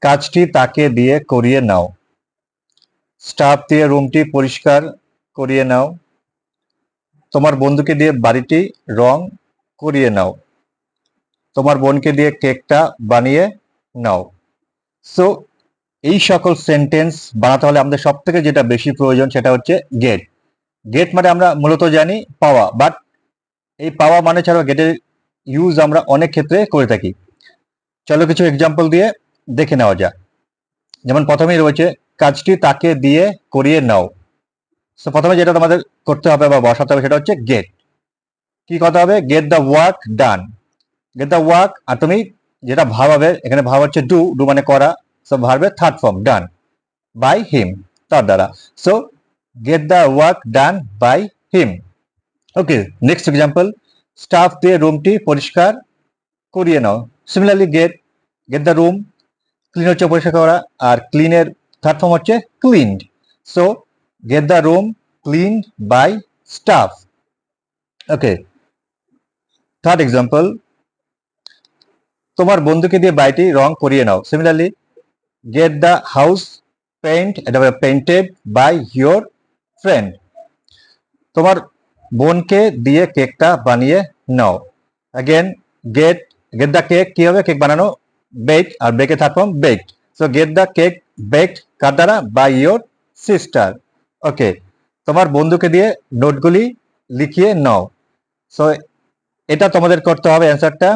কাজটি তাকে দিয়ে করিয়ে নাও। স্টাফ দিয়ে রুমটি পরিষ্কার করিয়ে নাও। তোমার বন্ধুকে দিয়ে বাড়িটি রং করিয়ে নাও। তোমার বোনকে দিয়ে কেকটা বানিয়ে নাও। সো এই সকল সেন্টেন্স বানাতে হলে আমাদের সব থেকে যেটা বেশি প্রয়োজন সেটা হচ্ছে গেট। গেট মানে আমরা মূলত জানি পাওয়া, বাট এই পাওয়া মানে ছাড়াও গেটের ইউজ আমরা অনেক ক্ষেত্রে করে থাকি। চলো কিছু এক্সাম্পল দিয়ে দেখে নেওয়া যাক। যেমন প্রথমেই রয়েছে কাজটি তাকে দিয়ে করিয়ে নাও। সো প্রথমে যেটা তোমাদের করতে হবে বা বসাতে হবে সেটা হচ্ছে গেট। কি কথা হবে? Get the work done. Get the work, আর তুমি যেটা ভাব হবে, এখানে ভাব হচ্ছে ডু, ডু মানে করা, সো ভার্বের third form done, by him, তার দ্বারা। So get the work done by him. Okay, next example, staff দিয়ে রুমটি পরিষ্কার করিয়ে নাও। Similarly get, get the room, clean হচ্ছে পরিষ্কার করা, আর ক্লিনের থার্ড ফর্ম হচ্ছে cleaned. So get the room cleaned by staff. Okay, third example, তোমার বন্ধুকে দিয়ে বাড়িটি রং করিয়ে নাও। Similarly get the house paint, এটা পেইন্টেড বাই ইয়োর ফ্রেন্ড। তোমার বোনকে দিয়ে কেকটা বানিয়ে নাও। Again get, get the cake কি হবে? কেক বানানো, বেক, আর বেকের third form baked. So get the cake baked কার দ্বারা? By your sister. ওকে, তোমার বন্ধুকে দিয়ে নোটগুলি লিখিয়ে নাও। সো এটা তোমাদের করতে হবে অ্যান্সারটা।